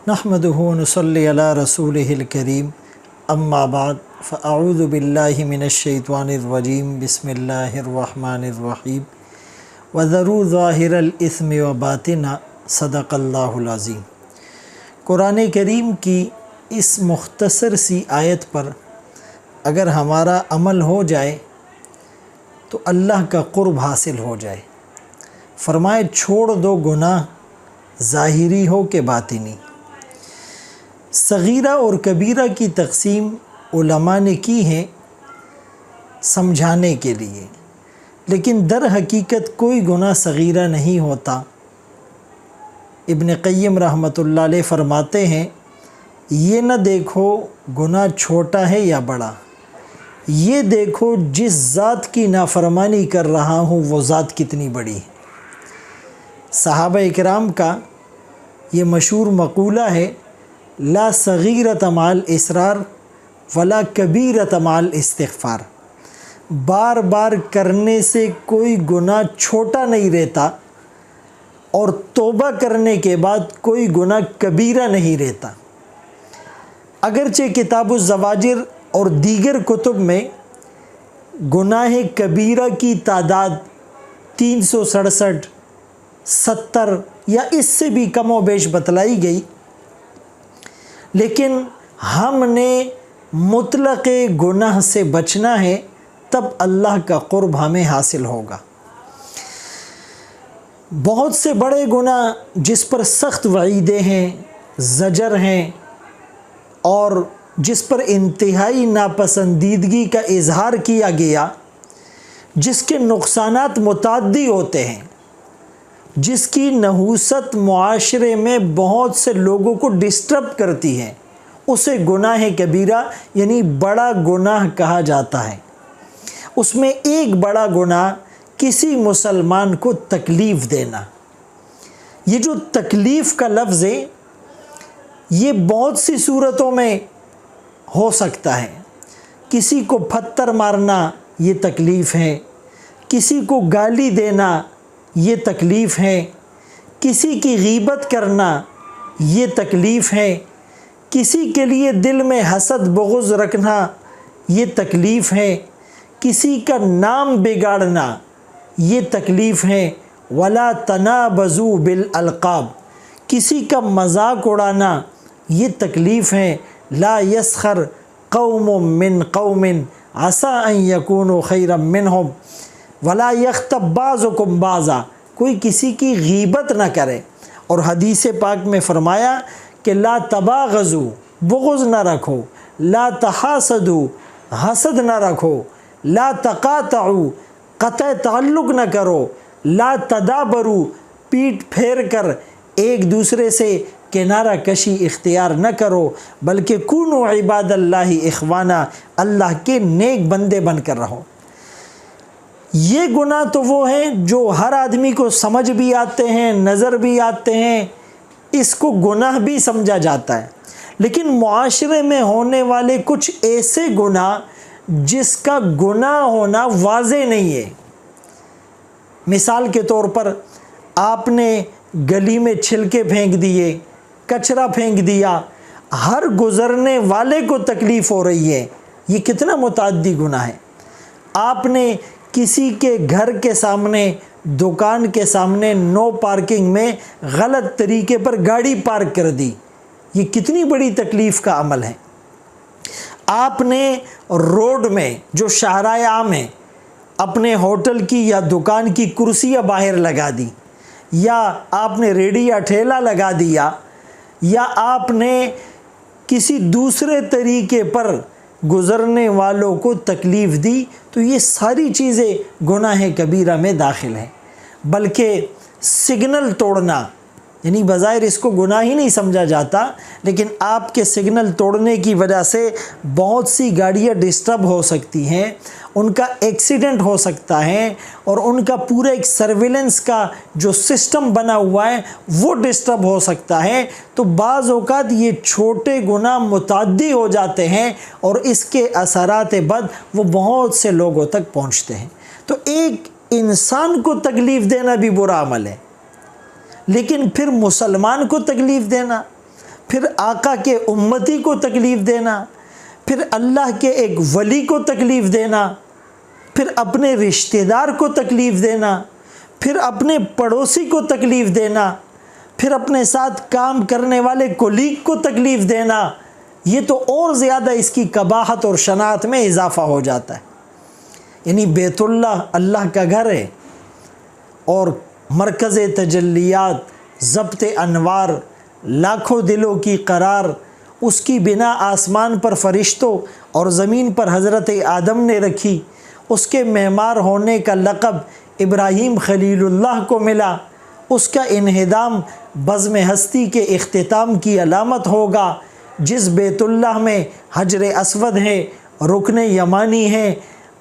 نحمدہ و نصلی علی رسولہ الکریم اما بعد فاعوذ باللہ من الشیطان الرجیم بسم اللہ الرحمن الرحیم وذروا ظاہر الاثم وباطنہ صدق اللہ العظیم۔ قرآن کریم کی اس مختصر سی آیت پر اگر ہمارا عمل ہو جائے تو اللہ کا قرب حاصل ہو جائے۔ فرمائے چھوڑ دو گناہ ظاہری ہو کہ باطنی۔ صغیرہ اور کبیرہ کی تقسیم علماء نے کی ہے سمجھانے کے لیے، لیکن در حقیقت کوئی گناہ صغیرہ نہیں ہوتا۔ ابن قیم رحمۃ اللہ علیہ فرماتے ہیں یہ نہ دیکھو گناہ چھوٹا ہے یا بڑا، یہ دیکھو جس ذات کی نافرمانی کر رہا ہوں وہ ذات کتنی بڑی ہے۔ صحابہ اکرام کا یہ مشہور مقولہ ہے لا صغیرۃ مع الاصرار ولا کبیرۃ مع الاستغفار۔ بار بار کرنے سے کوئی گناہ چھوٹا نہیں رہتا اور توبہ کرنے کے بعد کوئی گناہ کبیرہ نہیں رہتا۔ اگرچہ کتاب الزواجر اور دیگر کتب میں گناہ کبیرہ کی تعداد 367، 70 یا اس سے بھی کم و بیش بتلائی گئی، لیکن ہم نے مطلق گناہ سے بچنا ہے، تب اللہ کا قرب ہمیں حاصل ہوگا۔ بہت سے بڑے گناہ جس پر سخت وعیدیں ہیں، زجر ہیں، اور جس پر انتہائی ناپسندیدگی کا اظہار کیا گیا، جس کے نقصانات متعدی ہوتے ہیں، جس کی نحوست معاشرے میں بہت سے لوگوں کو ڈسٹرب کرتی ہے، اسے گناہ کبیرہ یعنی بڑا گناہ کہا جاتا ہے۔ اس میں ایک بڑا گناہ کسی مسلمان کو تکلیف دینا۔ یہ جو تکلیف کا لفظ ہے یہ بہت سی صورتوں میں ہو سکتا ہے۔ کسی کو پتھر مارنا یہ تکلیف ہے، کسی کو گالی دینا یہ تکلیف ہے، کسی کی غیبت کرنا یہ تکلیف ہے، کسی کے لیے دل میں حسد بغض رکھنا یہ تکلیف ہے، کسی کا نام بگاڑنا یہ تکلیف ہے۔ ولا تنابزوا بالالقاب، کسی کا مذاق اڑانا یہ تکلیف ہے۔ لا یسخر قوم من قوم عسى ان يكونوا خيرا منهم ولا یغتب بعضکم بعضا، کوئی کسی کی غیبت نہ کرے۔ اور حدیث پاک میں فرمایا کہ لا تباغضوا، بغض نہ رکھو، لا تحاسدوا، حسد نہ رکھو، لا تقاطعوا، قطع تعلق نہ کرو، لا تدابروا، پیٹ پھیر کر ایک دوسرے سے کنارہ کشی اختیار نہ کرو، بلکہ کونوا عباد اللہ اخوانا، اللہ کے نیک بندے بن کر رہو۔ یہ گناہ تو وہ ہیں جو ہر آدمی کو سمجھ بھی آتے ہیں، نظر بھی آتے ہیں، اس کو گناہ بھی سمجھا جاتا ہے۔ لیکن معاشرے میں ہونے والے کچھ ایسے گناہ جس کا گناہ ہونا واضح نہیں ہے۔ مثال کے طور پر آپ نے گلی میں چھلکے پھینک دیے، کچرا پھینک دیا، ہر گزرنے والے کو تکلیف ہو رہی ہے، یہ کتنا متعدی گناہ ہے۔ آپ نے کسی کے گھر کے سامنے، دکان کے سامنے نو پارکنگ میں غلط طریقے پر گاڑی پارک کر دی، یہ کتنی بڑی تکلیف کا عمل ہے۔ آپ نے روڈ میں جو شاہراہ عام ہے اپنے ہوٹل کی یا دکان کی کرسیاں باہر لگا دی، یا آپ نے ریڑھی یا ٹھیلا لگا دیا، یا آپ نے کسی دوسرے طریقے پر گزرنے والوں کو تکلیف دی، تو یہ ساری چیزیں گناہ کبیرہ میں داخل ہیں۔ بلکہ سگنل توڑنا، یعنی بظاہر اس کو گناہ ہی نہیں سمجھا جاتا، لیکن آپ کے سگنل توڑنے کی وجہ سے بہت سی گاڑیاں ڈسٹرب ہو سکتی ہیں، ان کا ایکسیڈنٹ ہو سکتا ہے، اور ان کا پورا ایک سرویلنس کا جو سسٹم بنا ہوا ہے وہ ڈسٹرب ہو سکتا ہے۔ تو بعض اوقات یہ چھوٹے گناہ متعدی ہو جاتے ہیں اور اس کے اثرات بد وہ بہت سے لوگوں تک پہنچتے ہیں۔ تو ایک انسان کو تکلیف دینا بھی برا عمل ہے، لیکن پھر مسلمان کو تکلیف دینا، پھر آقا کے امتی کو تکلیف دینا، پھر اللہ کے ایک ولی کو تکلیف دینا، پھر اپنے رشتہ دار کو تکلیف دینا، پھر اپنے پڑوسی کو تکلیف دینا، پھر اپنے ساتھ کام کرنے والے کولیگ کو تکلیف دینا، یہ تو اور زیادہ اس کی قباحت اور شناعت میں اضافہ ہو جاتا ہے۔ یعنی بیت اللہ اللہ کا گھر ہے اور مرکز تجلیات، ضبط انوار، لاکھوں دلوں کی قرار، اس کی بنا آسمان پر فرشتوں اور زمین پر حضرت آدم نے رکھی، اس کے معمار ہونے کا لقب ابراہیم خلیل اللہ کو ملا، اس کا انہدام بزم ہستی کے اختتام کی علامت ہوگا، جس بیت اللہ میں حجر اسود ہے، رکن یمانی ہے،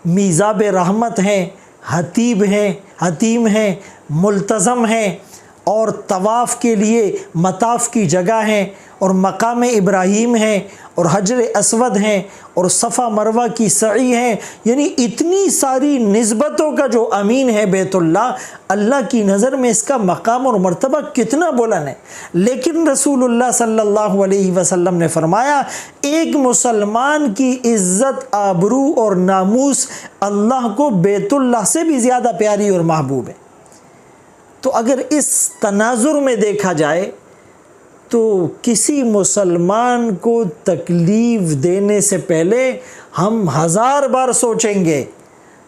میزاب رحمت ہے، حتیم ہے، ملتزم ہے، اور طواف کے لیے مطاف کی جگہ ہے، اور مقام ابراہیم ہے، اور حجر اسود ہیں، اور صفا مروہ کی سعی ہے۔ یعنی اتنی ساری نسبتوں کا جو امین ہے بیت اللہ، اللہ کی نظر میں اس کا مقام اور مرتبہ کتنا بلند ہے۔ لیکن رسول اللہ صلی اللہ علیہ وسلم نے فرمایا ایک مسلمان کی عزت، آبرو اور ناموس اللہ کو بیت اللہ سے بھی زیادہ پیاری اور محبوب ہے۔ تو اگر اس تناظر میں دیکھا جائے تو کسی مسلمان کو تکلیف دینے سے پہلے ہم 1000 بار سوچیں گے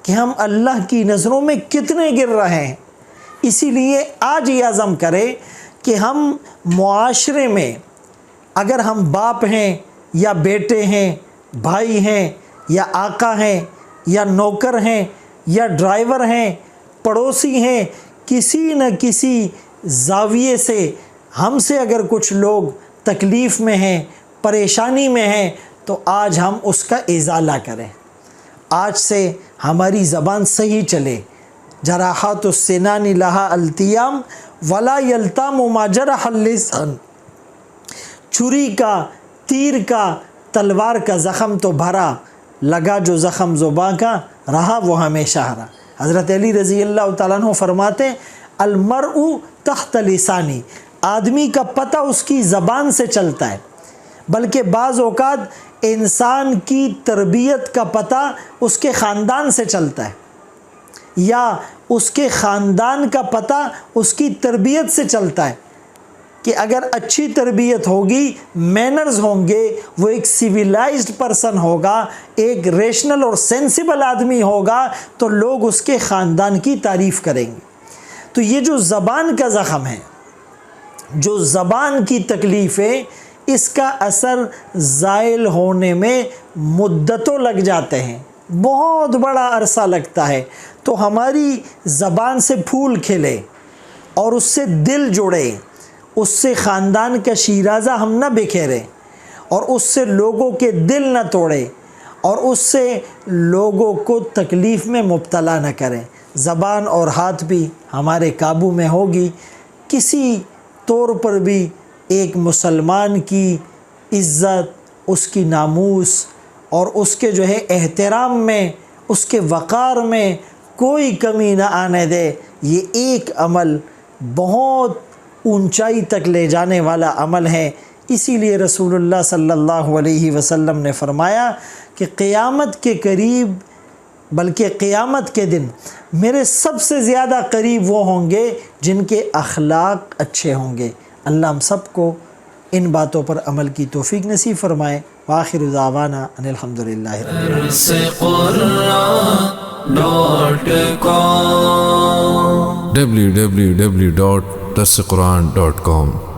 کہ ہم اللہ کی نظروں میں کتنے گر رہے ہیں۔ اسی لیے آج یہ عزم کریں کہ ہم معاشرے میں، اگر ہم باپ ہیں یا بیٹے ہیں، بھائی ہیں یا آقا ہیں یا نوکر ہیں یا ڈرائیور ہیں، پڑوسی ہیں، کسی نہ کسی زاویے سے ہم سے اگر کچھ لوگ تکلیف میں ہیں، پریشانی میں ہیں، تو آج ہم اس کا ازالہ کریں۔ آج سے ہماری زبان صحیح چلے۔ جراحات السنان لہا التیام ولا یلتام ما جرح اللسان، چھری کا، تیر کا، تلوار کا زخم تو بھرا، لگا جو زخم زباں کا رہا وہ ہمیشہ ہرا۔ حضرت علی رضی اللہ تعالیٰ عنہ فرماتے المرء تحت لسانی، آدمی کا پتہ اس کی زبان سے چلتا ہے، بلکہ بعض اوقات انسان کی تربیت کا پتہ اس کے خاندان سے چلتا ہے، یا اس کے خاندان کا پتہ اس کی تربیت سے چلتا ہے کہ اگر اچھی تربیت ہوگی، مینرز ہوں گے، وہ ایک سیویلائزڈ پرسن ہوگا، ایک ریشنل اور سینسیبل آدمی ہوگا، تو لوگ اس کے خاندان کی تعریف کریں گے۔ تو یہ جو زبان کا زخم ہے، جو زبان کی تکلیف ہے، اس کا اثر زائل ہونے میں مدتوں لگ جاتے ہیں، بہت بڑا عرصہ لگتا ہے۔ تو ہماری زبان سے پھول کھلے اور اس سے دل جڑے، اس سے خاندان کا شیرازہ ہم نہ بکھیریں، اور اس سے لوگوں کے دل نہ توڑے، اور اس سے لوگوں کو تکلیف میں مبتلا نہ کریں۔ زبان اور ہاتھ بھی ہمارے قابو میں ہوگی، کسی طور پر بھی ایک مسلمان کی عزت، اس کی ناموس اور اس کے جو ہے احترام میں، اس کے وقار میں کوئی کمی نہ آنے دے۔ یہ ایک عمل بہت اونچائی تک لے جانے والا عمل ہے۔ اسی لیے رسول اللہ صلی اللہ علیہ وسلم نے فرمایا کہ قیامت کے قریب، بلکہ قیامت کے دن میرے سب سے زیادہ قریب وہ ہوں گے جن کے اخلاق اچھے ہوں گے۔ اللہ ہم سب کو ان باتوں پر عمل کی توفیق نصیب فرمائے۔ وآخر دعوانا ان الحمدللہ www.darsequran.com